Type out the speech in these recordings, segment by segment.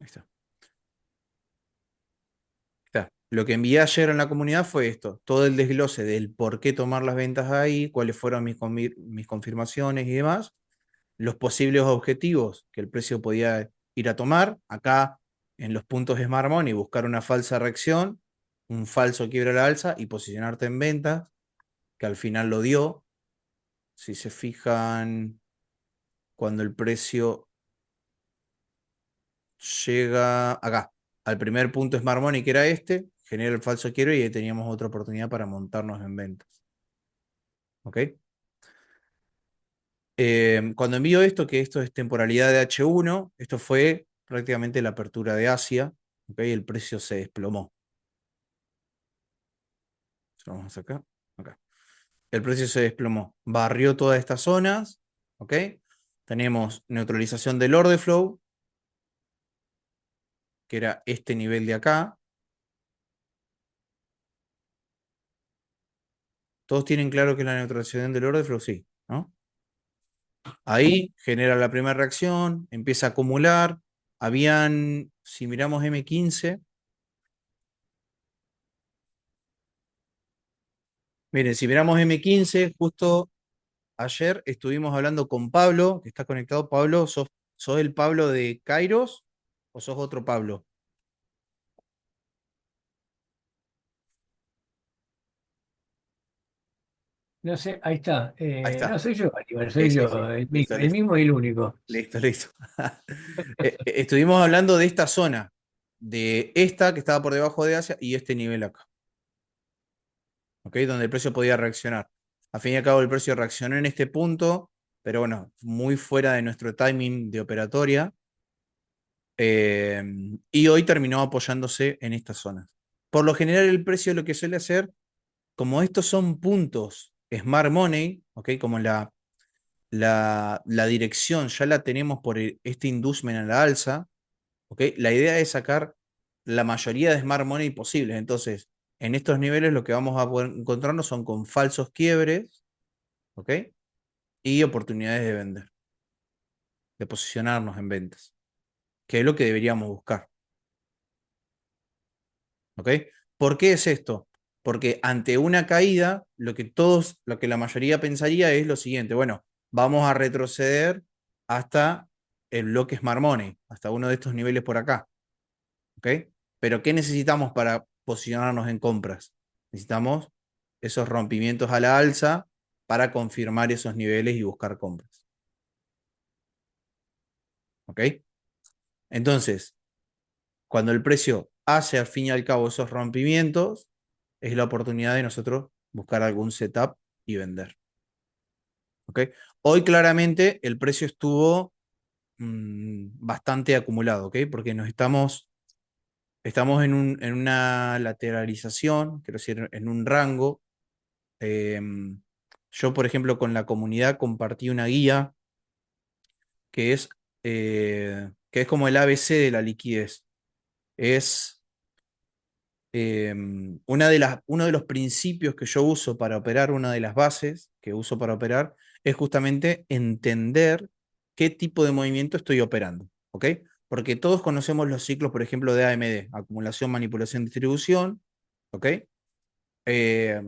Ahí está. Está. Lo que envié ayer en la comunidad fue esto, todo el desglose del por qué tomar las ventas ahí, cuáles fueron mis confirmaciones y demás, los posibles objetivos que el precio podía ir a tomar, acá en los puntos de Smart Money, buscar una falsa reacción, un falso quiebre a la alza y posicionarte en ventas, que al final lo dio. Si se fijan, cuando el precio llega acá, al primer punto Smart Money, que era este, genera el falso quiebre y ahí teníamos otra oportunidad para montarnos en ventas. ¿Ok? Cuando envío esto, que esto es temporalidad de H1, esto fue prácticamente la apertura de Asia, ¿ok? El precio se desplomó. Vamos acá, acá. El precio se desplomó, barrió todas estas zonas, ¿ok? Tenemos neutralización del order flow, que era este nivel de acá. ¿Todos tienen claro que es la neutralización del order flow? Sí, ¿no? Ahí genera la primera reacción, empieza a acumular. Habían, si miramos M15, miren, si miramos M15, justo ayer estuvimos hablando con Pablo, que está conectado. Pablo, ¿sos el Pablo de Kairos o sos otro Pablo? No sé, ahí está. Ahí No está. soy yo, Aníbal, Sí, soy sí, yo, sí. Listo, el listo. mismo y el único. Listo, listo. Estuvimos hablando de esta zona, de esta que estaba por debajo de Asia y este nivel acá, ¿ok? Donde el precio podía reaccionar. A fin y al cabo, el precio reaccionó en este punto, pero bueno, muy fuera de nuestro timing de operatoria. eh, y hoy terminó apoyándose en estas zonas. Por lo general, el precio lo que suele hacer, como estos son puntos Smart Money, ¿ok? Como la dirección ya la tenemos por este inducement a la alza, ¿ok? La idea es sacar la mayoría de Smart Money posibles. Entonces, en estos niveles lo que vamos a poder encontrarnos son con falsos quiebres, ¿ok? Y oportunidades de vender, de posicionarnos en ventas, que es lo que deberíamos buscar, ¿ok? ¿Por qué es esto? Porque ante una caída, lo que la mayoría pensaría es lo siguiente, bueno, vamos a retroceder hasta el bloque Smart Money, hasta uno de estos niveles por acá, ¿ok? Pero ¿qué necesitamos para posicionarnos en compras? Necesitamos esos rompimientos a la alza para confirmar esos niveles y buscar compras, ¿ok? Entonces, cuando el precio hace al fin y al cabo esos rompimientos, es la oportunidad de nosotros buscar algún setup y vender, ¿ok? Hoy claramente el precio estuvo bastante acumulado, ¿ok? Porque estamos en una lateralización, quiero decir, en un rango. Eh, yo, por ejemplo, con la comunidad compartí una guía que que es como el ABC de la liquidez. Es uno de los principios que yo uso para operar, una de las bases que uso para operar, es justamente entender qué tipo de movimiento estoy operando, ¿ok? Porque todos conocemos los ciclos, por ejemplo, de AMD, acumulación, manipulación, distribución, ¿ok? Eh,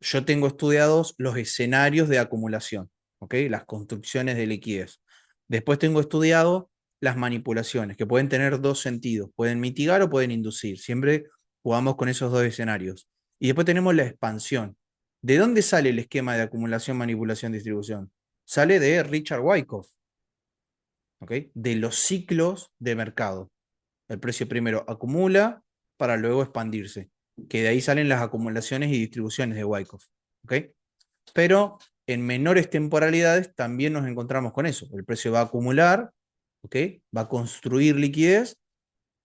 yo tengo estudiados los escenarios de acumulación, ¿ok? Las construcciones de liquidez. Después tengo estudiado las manipulaciones, que pueden tener dos sentidos, pueden mitigar o pueden inducir. Siempre jugamos con esos dos escenarios. Y después tenemos la expansión. ¿De dónde sale el esquema de acumulación, manipulación, distribución? Sale de Richard Wyckoff, ¿ok? De los ciclos de mercado. El precio primero acumula para luego expandirse, que de ahí salen las acumulaciones y distribuciones de Wyckoff, ¿ok? Pero en menores temporalidades también nos encontramos con eso. El precio va a acumular, ¿ok? Va a construir liquidez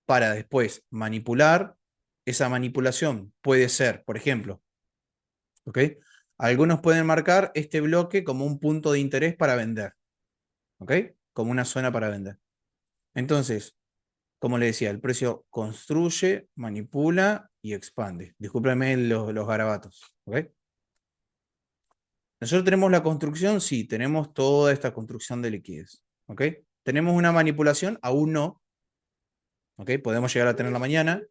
para después manipular. Esa manipulación puede ser, por ejemplo, ¿ok? Algunos pueden marcar este bloque como un punto de interés para vender, ¿ok? Como una zona para vender. Entonces, como le decía, el precio construye, manipula y expande. Discúlpenme los garabatos, ¿ok? Nosotros tenemos la construcción, sí, tenemos toda esta construcción de liquidez, ¿ok? Tenemos una manipulación, aún no, ¿ok? Podemos llegar a tenerla mañana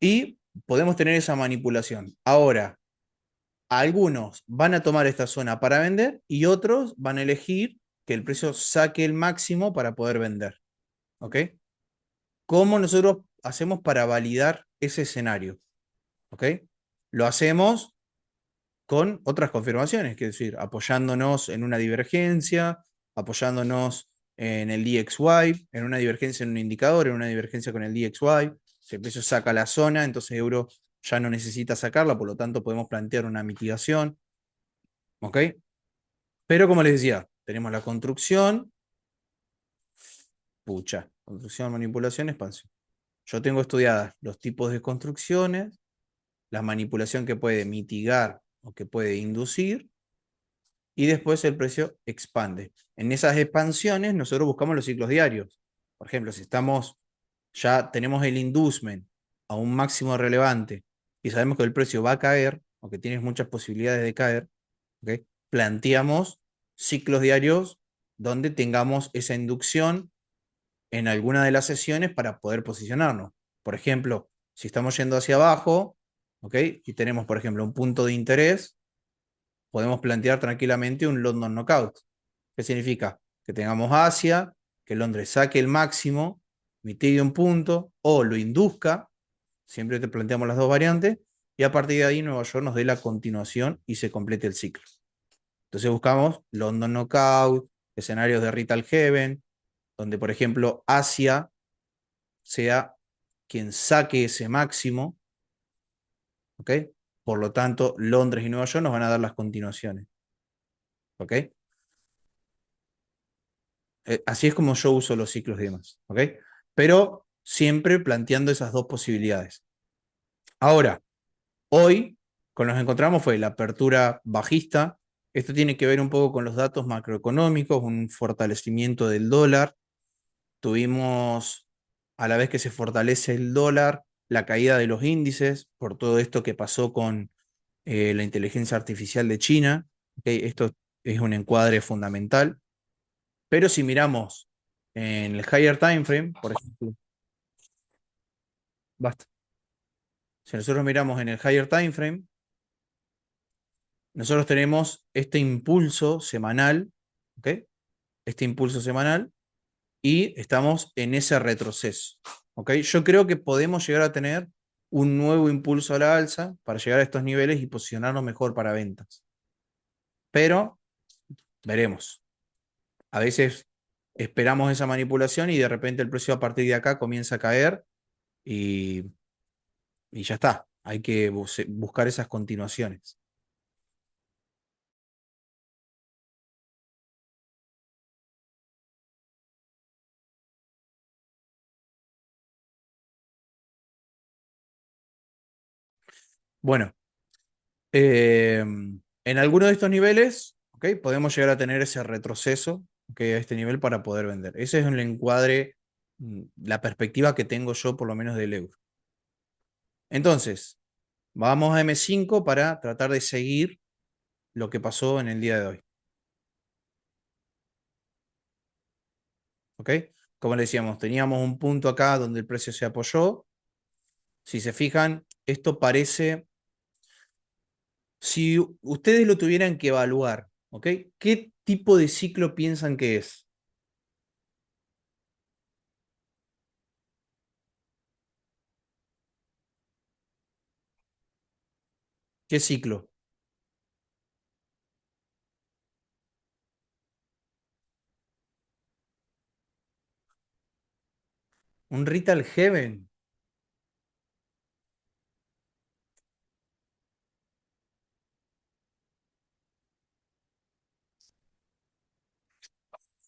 y podemos tener esa manipulación. Ahora, algunos van a tomar esta zona para vender y otros van a elegir que el precio saque el máximo para poder vender, ¿ok? ¿Cómo nosotros hacemos para validar ese escenario? ¿Ok? Lo hacemos con otras confirmaciones, es decir, apoyándonos en una divergencia, apoyándonos en el DXY, en una divergencia en un indicador, en una divergencia con el DXY. Si el precio saca la zona, entonces euro ya no necesita sacarla, por lo tanto podemos plantear una mitigación. ¿Ok? Pero como les decía, tenemos la construcción, pucha, construcción, manipulación, expansión. Yo tengo estudiadas los tipos de construcciones, la manipulación que puede mitigar o que puede inducir, y después el precio expande. En esas expansiones nosotros buscamos los ciclos diarios. Por ejemplo, si ya tenemos el inducement a un máximo relevante y sabemos que el precio va a caer, aunque tienes muchas posibilidades de caer, ¿okay? Planteamos ciclos diarios donde tengamos esa inducción en alguna de las sesiones para poder posicionarnos. Por ejemplo, si estamos yendo hacia abajo, ¿ok? Y tenemos, por ejemplo, un punto de interés, podemos plantear tranquilamente un London Knockout. ¿Qué significa? Que tengamos Asia, que Londres saque el máximo, mitigue un punto o lo induzca, siempre te planteamos las dos variantes, y a partir de ahí Nueva York nos dé la continuación y se complete el ciclo. Entonces buscamos London Knockout, escenarios de Retail Heaven, donde por ejemplo Asia sea quien saque ese máximo, ¿ok? Por lo tanto, Londres y Nueva York nos van a dar las continuaciones, ¿ok? Así es como yo uso los ciclos y demás, ¿ok? Pero siempre planteando esas dos posibilidades. Ahora, hoy, con lo que nos encontramos fue la apertura bajista. Esto tiene que ver un poco con los datos macroeconómicos, un fortalecimiento del dólar. Tuvimos, a la vez que se fortalece el dólar, la caída de los índices por todo esto que pasó con la inteligencia artificial de China. ¿Okay? Esto es un encuadre fundamental. Pero si miramos en el higher time frame, por ejemplo, basta. Si nosotros miramos en el higher time frame, nosotros tenemos este impulso semanal, ¿ok? Este impulso semanal, y estamos en ese retroceso, ¿ok? Yo creo que podemos llegar a tener un nuevo impulso a la alza para llegar a estos niveles y posicionarnos mejor para ventas. Pero veremos. A veces esperamos esa manipulación y de repente el precio a partir de acá comienza a caer y ya está. Hay que buscar esas continuaciones. Bueno, en alguno de estos niveles, ¿okay? Podemos llegar a tener ese retroceso, ¿okay? A este nivel para poder vender. Ese es el encuadre, la perspectiva que tengo yo por lo menos del euro. Entonces, vamos a M5 para tratar de seguir lo que pasó en el día de hoy. ¿Ok? Como le decíamos, teníamos un punto acá donde el precio se apoyó. Si se fijan, esto parece, si ustedes lo tuvieran que evaluar, ¿ok? ¿Qué tipo de ciclo piensan que es? ¿Qué ciclo? ¿Un Retail Heaven?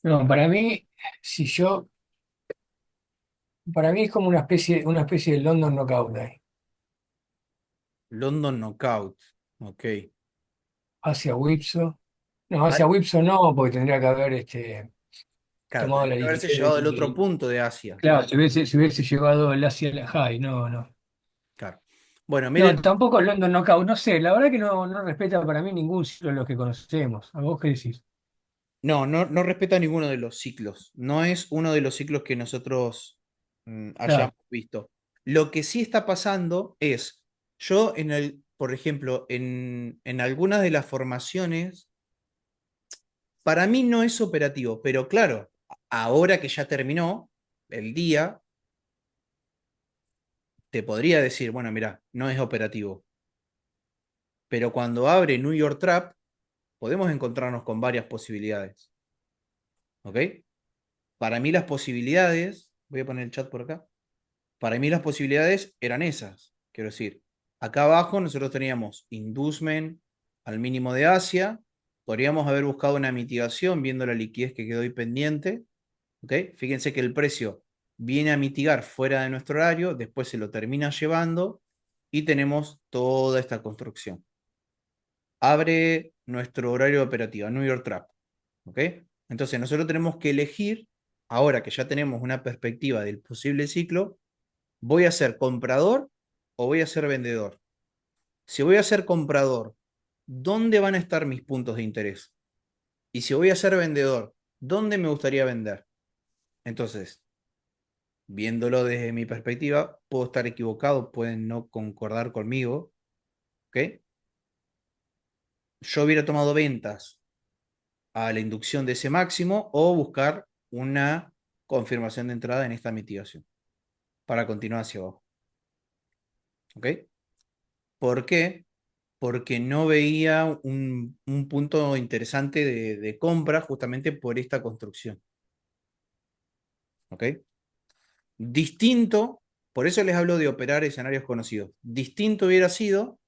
No, para mí, si yo, para mí es como una especie de London Knockout ahí. London Knockout. Ok. Hacia Whipso. No, Ah, hacia Whipso no, porque tendría que haber claro, tomado tendría la que haberse liquidez llevado al otro punto de Asia. claro, si hubiese llegado el Asia la High, no, no. Claro. Bueno, No, miren, tampoco el London Knockout, no sé, la verdad que no respeta para mí ningún ciclo de los que conocemos. ¿A vos qué decís? no respeta ninguno de los ciclos. No es uno de los ciclos que nosotros. hayamos Claro. visto. Lo que sí está pasando es, yo por ejemplo, en algunas de las formaciones, para mí no es operativo, pero claro, ahora que ya terminó el día, te podría decir, bueno, mira, no es operativo. Pero cuando abre New York Trap, podemos encontrarnos con varias posibilidades. ¿Ok? Para mí las posibilidades, voy a poner el chat por acá, para mí las posibilidades eran esas. Quiero decir, acá abajo nosotros teníamos inducement al mínimo de Asia, podríamos haber buscado una mitigación viendo la liquidez que quedó ahí pendiente. ¿Ok? Fíjense que el precio viene a mitigar fuera de nuestro horario, después se lo termina llevando y tenemos toda esta construcción. Abre nuestro horario operativo, New York Trap. ¿Ok? Entonces nosotros tenemos que elegir, ahora que ya tenemos una perspectiva del posible ciclo, ¿voy a ser comprador o voy a ser vendedor? Si voy a ser comprador, ¿dónde van a estar mis puntos de interés? Y si voy a ser vendedor, ¿dónde me gustaría vender? Entonces, viéndolo desde mi perspectiva, puedo estar equivocado, pueden no concordar conmigo, ¿ok? Yo hubiera tomado ventas a la inducción de ese máximo o buscar una confirmación de entrada en esta mitigación para continuar hacia abajo, ¿ok? ¿Por qué? Porque no veía un punto interesante de compra justamente por esta construcción, ¿ok? Distinto, por eso les hablo de operar escenarios conocidos. Distinto hubiera sido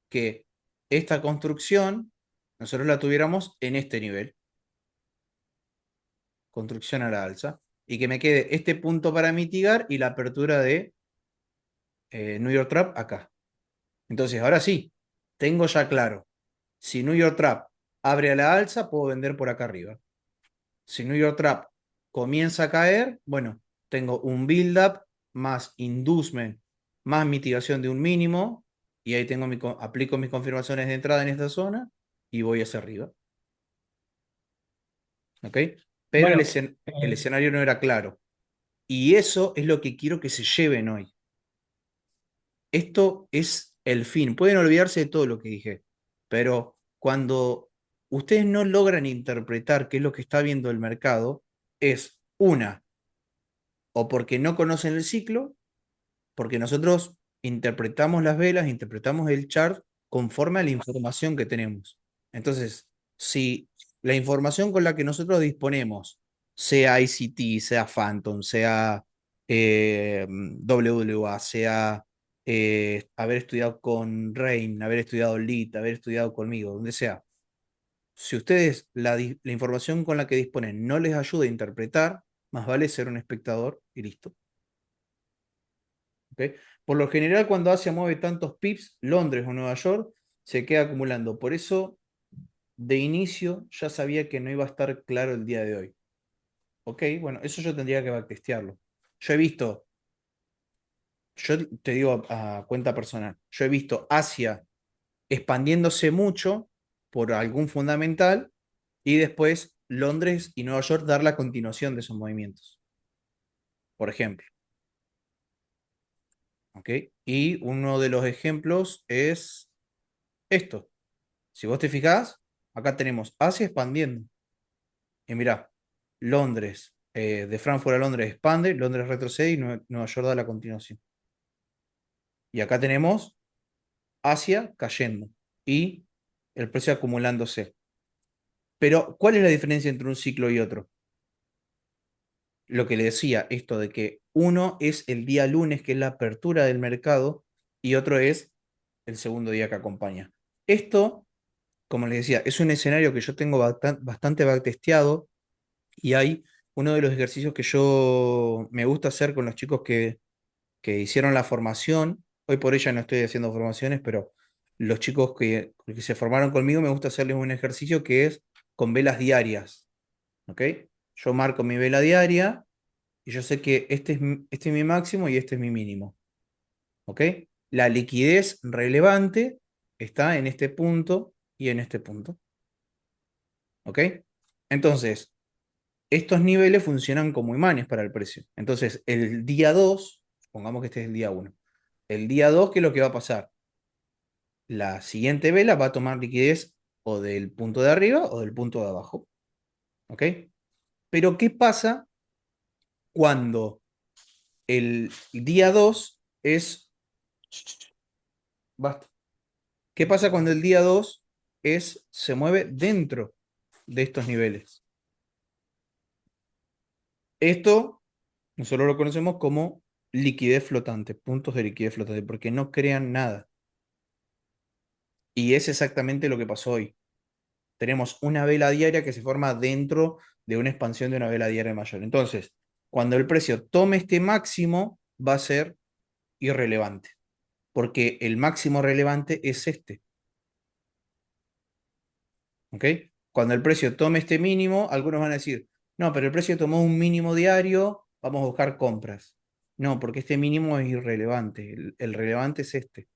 que esta construcción nosotros la tuviéramos en este nivel, construcción a la alza, y que me quede este punto para mitigar y la apertura de New York Trap acá. Entonces, ahora sí, tengo ya claro, si New York Trap abre a la alza, puedo vender por acá arriba. Si New York Trap comienza a caer, bueno, tengo un build-up más inducement, más mitigación de un mínimo, y ahí tengo aplico mis confirmaciones de entrada en esta zona y voy hacia arriba. ¿Ok? Pero Bueno, el eh, escenario no era claro. Y eso es lo que quiero que se lleven hoy. Esto es el fin. Pueden olvidarse de todo lo que dije, pero cuando ustedes no logran interpretar qué es lo que está viendo el mercado, es una, o porque no conocen el ciclo, porque nosotros interpretamos las velas, interpretamos el chart conforme a la información que tenemos. Entonces, si la información con la que nosotros disponemos, sea ICT, sea Phantom, sea WWA, sea haber estudiado con Rain, haber estudiado Lit, haber estudiado conmigo, donde sea, si ustedes la información con la que disponen no les ayuda a interpretar, más vale ser un espectador y listo. ¿Ok? Por lo general, cuando Asia mueve tantos pips, Londres o Nueva York se queda acumulando. Por eso, de inicio, ya sabía que no iba a estar claro el día de hoy. ¿Ok? Bueno, eso yo tendría que backtestearlo. Yo he visto, yo te digo a cuenta personal, yo he visto Asia expandiéndose mucho por algún fundamental y después Londres y Nueva York dar la continuación de esos movimientos, por ejemplo. ¿Ok? Y uno de los ejemplos es esto. Si vos te fijás, acá tenemos Asia expandiendo. Y mirá, Londres, de Frankfurt a Londres expande, Londres retrocede y Nueva York da la continuación. Y acá tenemos Asia cayendo y el precio acumulándose. Pero, ¿cuál es la diferencia entre un ciclo y otro? Lo que le decía, esto de que uno es el día lunes, que es la apertura del mercado, y otro es el segundo día que acompaña. Esto, como les decía, es un escenario que yo tengo bastante backtesteado. Y hay uno de los ejercicios que yo me gusta hacer con los chicos que hicieron la formación. Hoy por ella no estoy haciendo formaciones, pero los chicos que se formaron conmigo me gusta hacerles un ejercicio que es con velas diarias. ¿Ok? Yo marco mi vela diaria y yo sé que este es mi máximo y este es mi mínimo. ¿Ok? La liquidez relevante está en este punto y en este punto. ¿Ok? Entonces, estos niveles funcionan como imanes para el precio. Entonces, el día 2, pongamos que este es el día 1, el día 2, ¿qué es lo que va a pasar? La siguiente vela va a tomar liquidez o del punto de arriba o del punto de abajo. ¿Ok? Pero ¿qué pasa cuando el día 2 es... Basta. ¿Qué pasa cuando el día 2 se mueve dentro de estos niveles? Esto nosotros lo conocemos como liquidez flotante, puntos de liquidez flotante, porque no crean nada. Y es exactamente lo que pasó hoy. Tenemos una vela diaria que se forma dentro de una expansión de una vela diaria mayor. Entonces, cuando el precio tome este máximo, va a ser irrelevante, porque el máximo relevante es este. ¿Ok? Cuando el precio tome este mínimo, algunos van a decir, no, pero el precio tomó un mínimo diario, vamos a buscar compras. No, porque este mínimo es irrelevante. El relevante es este.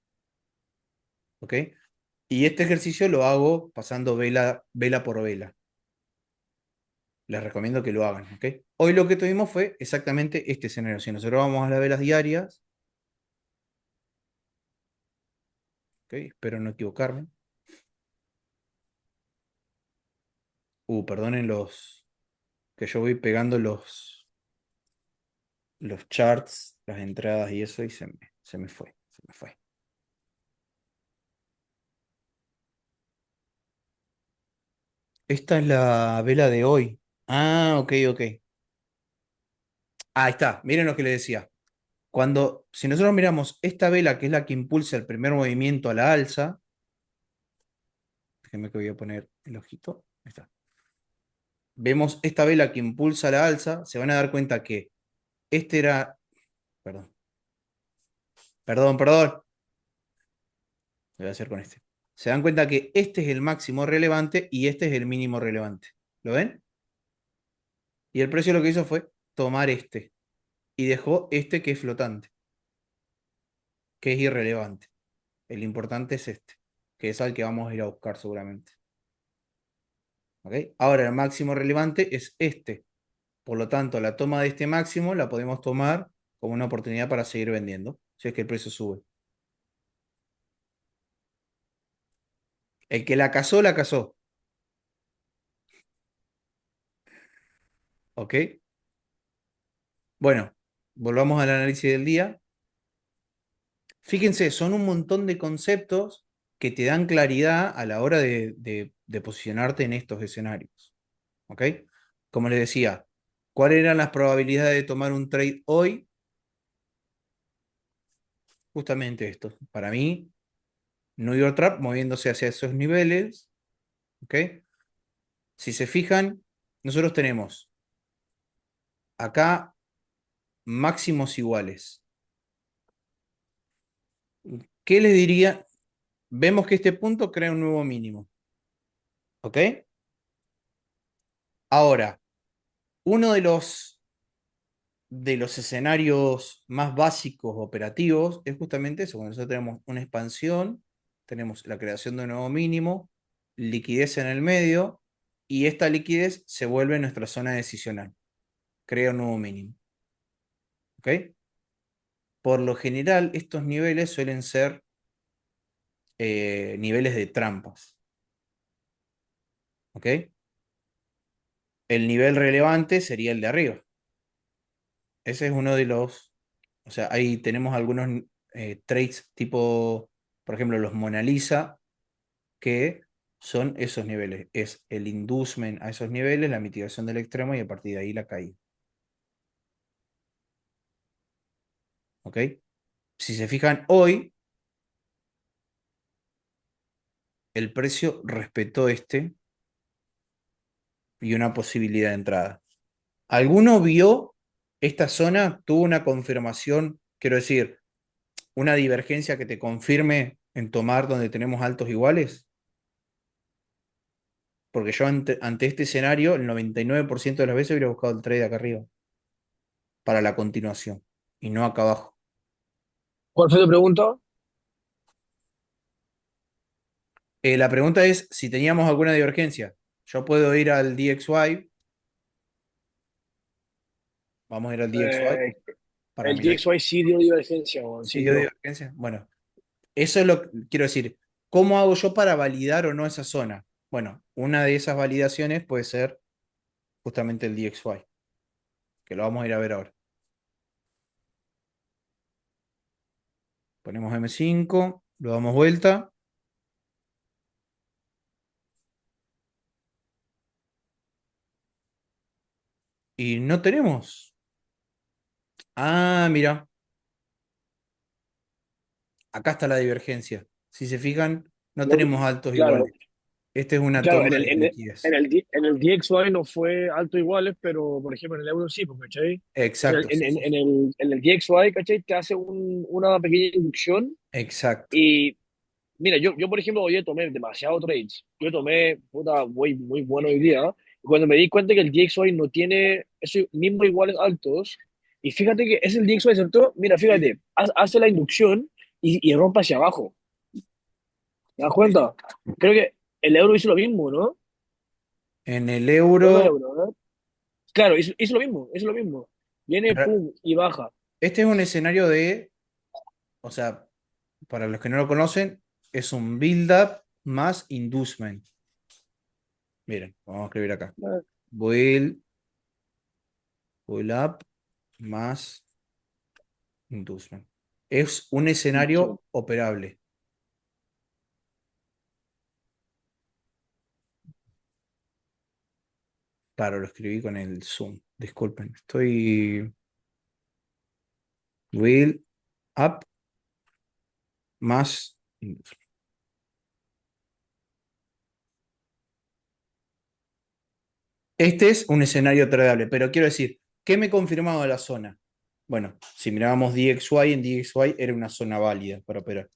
¿Ok? Y este ejercicio lo hago pasando vela por vela. Les recomiendo que lo hagan. ¿Ok? Hoy lo que tuvimos fue exactamente este escenario. Si nosotros vamos a las velas diarias, ¿ok? Espero no equivocarme. Perdonen que yo voy pegando los charts, las entradas y eso, y se me fue. Se me fue. Esta es la vela de hoy. Ah, ok, ok. Ahí está. Miren lo que le decía. Si nosotros miramos esta vela, que es la que impulsa el primer movimiento a la alza, déjenme que voy a poner el ojito. Ahí está. Vemos esta vela que impulsa a la alza, se van a dar cuenta que este era. Perdón, perdón. Lo voy a hacer con este. Se dan cuenta que este es el máximo relevante y este es el mínimo relevante. ¿Lo ven? Y el precio lo que hizo fue tomar este y dejó este que es flotante, que es irrelevante. El importante es este, que es al que vamos a ir a buscar seguramente. ¿Ok? Ahora, el máximo relevante es este. Por lo tanto, la toma de este máximo la podemos tomar como una oportunidad para seguir vendiendo, si es que el precio sube. El que la cazó, la cazó. ¿Ok? Bueno, volvamos al análisis del día. Fíjense, son un montón de conceptos que te dan claridad a la hora de posicionarte en estos escenarios. ¿Ok? Como les decía, ¿cuáles eran las probabilidades de tomar un trade hoy? Justamente esto. Para mí, New York Trap moviéndose hacia esos niveles. ¿Ok? Si se fijan, nosotros tenemos acá máximos iguales. ¿Qué les diría? Vemos que este punto crea un nuevo mínimo. ¿Ok? Ahora, uno de los escenarios más básicos operativos es justamente eso. Cuando nosotros tenemos una expansión, tenemos la creación de un nuevo mínimo, liquidez en el medio, y esta liquidez se vuelve nuestra zona decisional. Crea un nuevo mínimo. ¿Ok? Por lo general, estos niveles suelen ser niveles de trampas. ¿Ok? El nivel relevante sería el de arriba. Ese es uno de los. O sea, ahí tenemos algunos trades tipo, por ejemplo, los Mona Lisa, que son esos niveles. Es el inducement a esos niveles, la mitigación del extremo y a partir de ahí la caída. ¿Ok? Si se fijan, hoy el precio respetó este y una posibilidad de entrada. ¿Alguno vio esta zona? ¿Tuvo una confirmación? Quiero decir, una divergencia que te confirme en tomar donde tenemos altos iguales. Porque yo ante este escenario, el 99% de las veces hubiera buscado el trade acá arriba para la continuación y no acá abajo. ¿Cuál fue tu pregunta? La pregunta es si teníamos alguna divergencia. Yo puedo ir al DXY Vamos a ir al DXY Eh, para el mirar. DXY sí dio divergencia, weón, ¿Sí sí dio dio. divergencia? Bueno, eso es lo que quiero decir. ¿Cómo hago yo para validar o no esa zona? Bueno, una de esas validaciones puede ser justamente el DXY, que lo vamos a ir a ver ahora. Ponemos M5, lo damos vuelta y no tenemos. Ah, mira, acá está la divergencia. Si se fijan, no No, tenemos altos claro, iguales. Esta es una claro, toma de liquidez. en el DXY no fue alto iguales, pero por ejemplo en el euro sí, pues, ¿cachai? Exacto, sí, sí, sí. En el DXY, ¿cachai? Te hace una pequeña inducción Exacto. y mira, yo por ejemplo hoy tomé demasiado trades. Yo tomé, puta, muy bueno hoy día. Y cuando me di cuenta que el DXY no tiene esos mismos iguales altos, y fíjate que es el DXY, ¿cierto? Mira, fíjate, hace la inducción y rompe hacia abajo. ¿Te das cuenta? Creo que el euro hizo lo mismo, ¿no? En el No, no el euro, euro, ¿no? Claro, hizo lo mismo, hizo lo mismo. Viene, pum, y baja. este es un escenario de, o sea, para los que no lo conocen, es un build-up más inducement. Miren, vamos a escribir acá. Ah, Build, build up más inducement. Es un inducción. escenario operable. Claro, lo escribí con el zoom. Disculpen. Estoy build up más inducement. Este es un escenario tradable, pero quiero decir, ¿qué me confirmaba la zona? Bueno, si mirábamos DXY, en DXY era una zona válida para operar.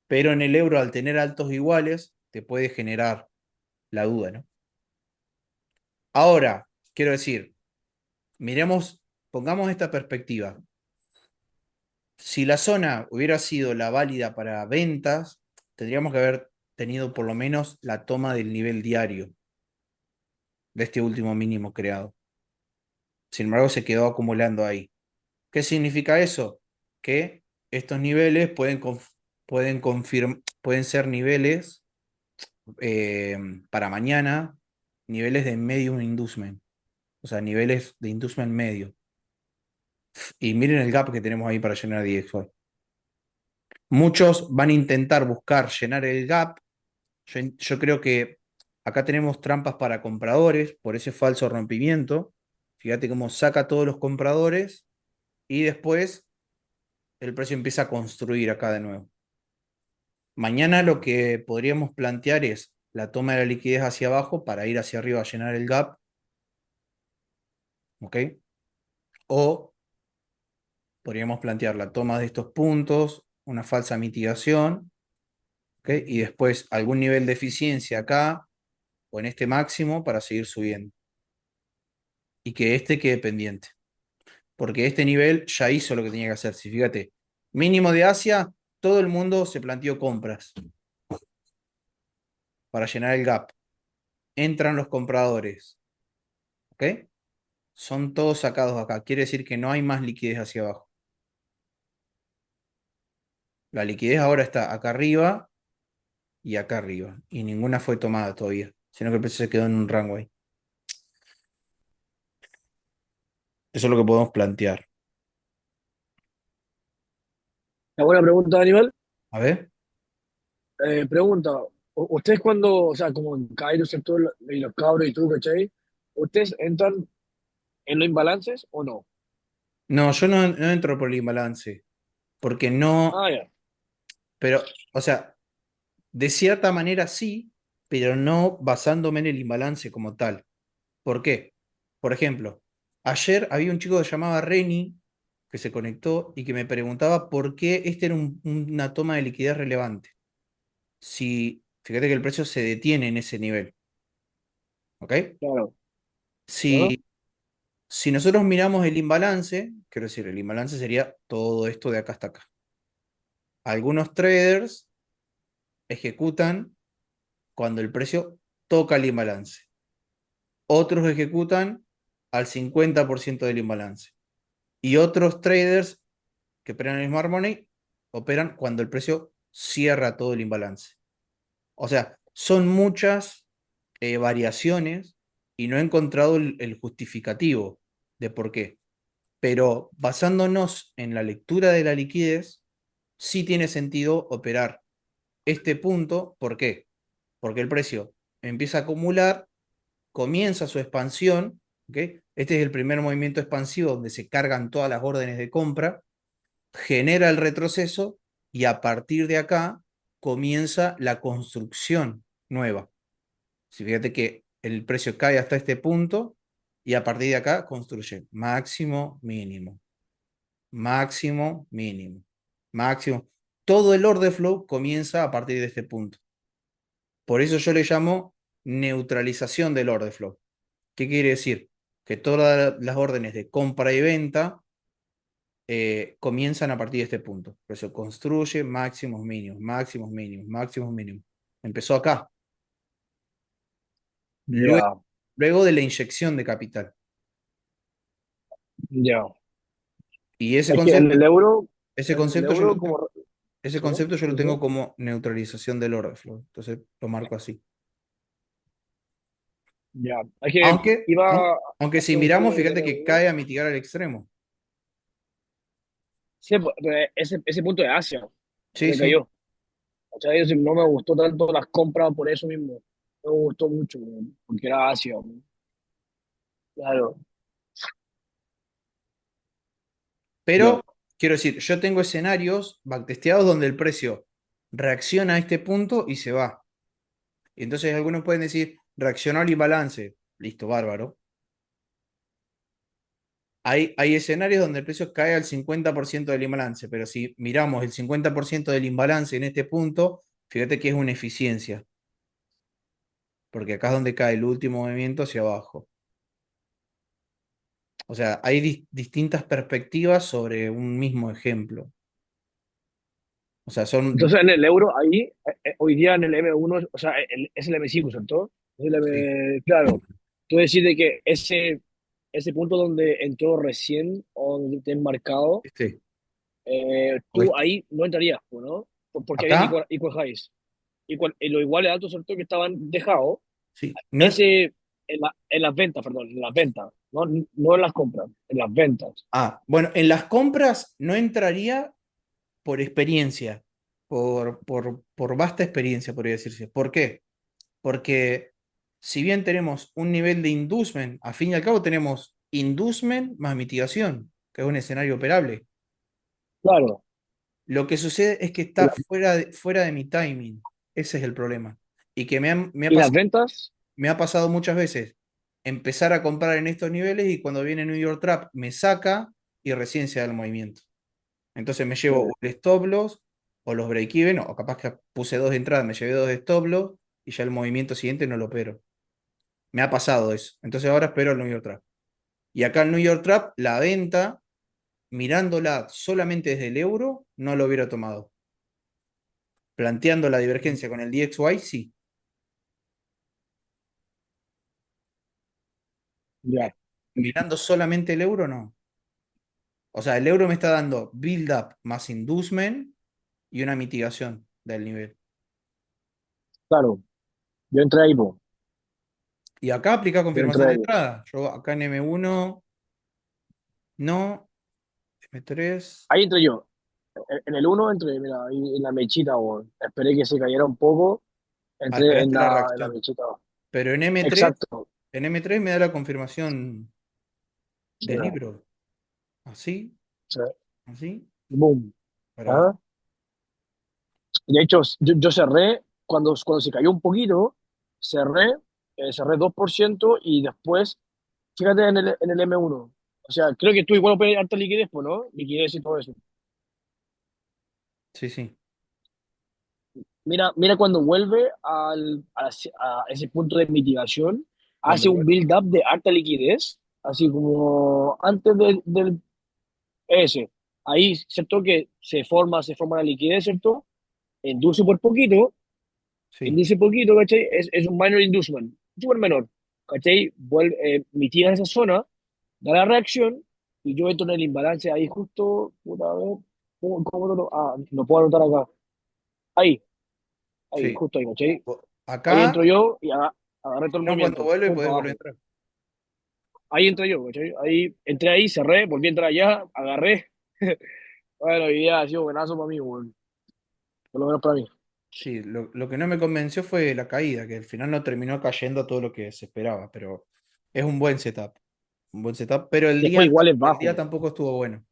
Pero en el euro, al tener altos iguales, te puede generar la duda, ¿no? Ahora, quiero decir, miremos, pongamos esta perspectiva. Si la zona hubiera sido la válida para ventas, tendríamos que haber tenido por lo menos la toma del nivel diario de este último mínimo creado. Sin embargo, se quedó acumulando ahí. ¿Qué significa eso? Que estos niveles pueden ser niveles eh, para mañana, niveles de medium inducement, o sea, niveles de inducement medio. Y miren el gap que tenemos ahí para llenar DXY. Muchos van a intentar buscar llenar el gap. Yo creo que acá tenemos trampas para compradores por ese falso rompimiento. Fíjate cómo saca todos los compradores y después el precio empieza a construir acá de nuevo. Mañana lo que podríamos plantear es la toma de la liquidez hacia abajo para ir hacia arriba a llenar el gap, ¿ok? O podríamos plantear la toma de estos puntos, una falsa mitigación, ¿ok? Y después algún nivel de eficiencia acá o en este máximo para seguir subiendo. Y que este quede pendiente. Porque este nivel ya hizo lo que tenía que hacer. Si fíjate, mínimo de Asia, todo el mundo se planteó compras para llenar el gap. Entran los compradores, ¿ok? Son todos sacados acá. Quiere decir que no hay más liquidez hacia abajo. La liquidez ahora está acá arriba y acá arriba. Y ninguna fue tomada todavía, sino que el precio se quedó en un rango ahí. Eso es lo que podemos plantear. La buena pregunta, Aníbal. A ver. Pregunta, ¿ustedes cuando, o sea, como en Cairo, ¿cierto? Y los cabros y tú, ¿cachai? ¿Ustedes entran en los imbalances o no? No, yo no entro por el imbalance. Porque no, Ah, ya, pero, o sea, de cierta manera sí, pero no basándome en el imbalance como tal. ¿Por qué? Por ejemplo, ayer había un chico que se llamaba Reni que se conectó y que me preguntaba por qué este era una toma de liquidez relevante. Si, fíjate que el precio se detiene en ese nivel, ¿ok? claro. Ajá. Si, si nosotros miramos el imbalance, quiero decir, el imbalance sería todo esto de acá hasta acá. Algunos traders ejecutan cuando el precio toca el imbalance. Otros ejecutan al 50% del imbalance. Y otros traders que operan en Smart Money operan cuando el precio cierra todo el imbalance. O sea, son muchas variaciones y no he encontrado el justificativo de por qué. Pero basándonos en la lectura de la liquidez, sí tiene sentido operar este punto. ¿Por qué? Porque el precio empieza a acumular, comienza su expansión, ¿ok? Este es el primer movimiento expansivo donde se cargan todas las órdenes de compra, genera el retroceso y a partir de acá comienza la construcción nueva. Si fíjate que el precio cae hasta este punto y a partir de acá construye máximo, mínimo, máximo, mínimo, máximo. Todo el order flow comienza a partir de este punto. Por eso yo le llamo neutralización del order flow. ¿Qué quiere decir? Que todas las órdenes de compra y venta comienzan a partir de este punto. Por eso construye máximos mínimos, máximos mínimos, máximos mínimos. Empezó acá, luego, Ya, luego de la inyección de capital. ya. Y ese Es que concepto, ese en el concepto yo euro lo tengo, como... ese ¿Sí? concepto yo lo ¿Sí, sí? tengo como neutralización del order flow. Entonces lo marco así. Ya. Es que Aunque, iba a aunque si hacer un miramos, juego del fíjate que M1. cae a mitigar al extremo. Sí, pues, ese punto de Asia, Sí, me sí. cayó. O sea, no me gustó tanto las compras por eso mismo. No me gustó mucho, porque era Asia. Claro. Ya. Pero quiero decir, yo tengo escenarios backtesteados donde el precio reacciona a este punto y se va. Y entonces algunos pueden decir, reaccionó al imbalance. Listo, bárbaro. Hay escenarios donde el precio cae al 50% del imbalance, pero si miramos el 50% del imbalance en este punto, fíjate que es una eficiencia, porque acá es donde cae el último movimiento hacia abajo. O sea, hay distintas perspectivas sobre un mismo ejemplo. O sea, son... Entonces, en el euro, ahí, hoy día en el M1, o sea, es el M5, ¿cierto? Sí, Claro. Tú decís de que ese punto donde entró recién o donde te han marcado, este, o tú este. ahí no entrarías, pues, ¿no? Porque habían Acá, equal highs. Los iguales altos, ¿cierto? Que estaban dejados, sí. No es... ese, en las ventas, perdón, en las ventas, no, no en las compras, en las ventas. Bueno, en las compras no entraría por experiencia, por vasta experiencia, podría decirse. ¿Por qué? Porque si bien tenemos un nivel de inducement, a fin y al cabo tenemos inducement más mitigación, que es un escenario operable. Claro. Lo que sucede es que Y, está fuera de mi timing. Ese es el problema. Y que y las ventas, me ha pasado muchas veces empezar a comprar en estos niveles y cuando viene New York Trap me saca y recién se da el movimiento. Entonces me llevo o el stop loss o los break even, o capaz que puse dos entradas, me llevé dos stop loss y ya el movimiento siguiente no lo opero. Me ha pasado eso. Entonces ahora espero el New York Trap. Y acá el New York Trap, la venta, mirándola solamente desde el euro, no lo hubiera tomado. Planteando la divergencia con el DXY, sí. ya, Mirando solamente el euro, no. O sea, el euro me está dando build up más inducement y una mitigación del nivel. claro, yo entré ahí, po, Y acá aplica yo confirmación entré de ahí. entrada. Yo acá en M1, no. M3, Ahí entré yo. En el uno entré, mira, ahí en la mechita, weón. Esperé que se cayera un poco. Entré esperaste la en la reacción. mechita. Pero Exacto. En M3 me da la confirmación del Ya, libro. Así, sí. así. Boom. Para, Ajá. De hecho, yo cerré, cuando se cayó un poquito, cerré, cerré 2% y después, fíjate en el M1. O sea, creo que tú igual operas harta liquidez, pues, ¿no? Liquidez y todo eso. sí, sí. Mira cuando vuelve a ese punto de mitigación, Cuando hace un vuelve. build-up de alta liquidez, así como antes del ese. Ahí, ¿cierto? Que se forma la liquidez, ¿cierto? Induce por poquito, Sí, induce poquito, ¿cachai? Es un minor inducement, súper menor, ¿cachai? Mitiga esa zona da la reacción y yo entro en el imbalance ahí justo, puta, a ver, no puedo anotar acá. Ahí, ahí, Sí. justo ahí, ¿cachai? Ahí entro Acá, yo y agarré todo el no cuando movimiento, vuelve pum, podés para volver a abajo. entrar. Ahí entré yo, ¿cachai? Ahí, entré ahí, cerré, volví a entrar allá, agarré. Bueno, hoy día ha sido buenazo para mí, weón. Por lo menos para mí. Sí, lo que no me convenció fue la caída, que al final no terminó cayendo todo lo que se esperaba, pero es un buen setup. Un buen setup, pero Después igual es el bajo. día tampoco estuvo bueno.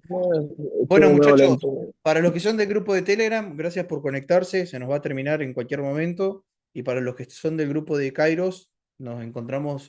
Bueno, Estuvo medio muchachos, lento. para los que son del grupo de Telegram, gracias por conectarse, se nos va a terminar en cualquier momento. Y para los que son del grupo de Kairos, nos encontramos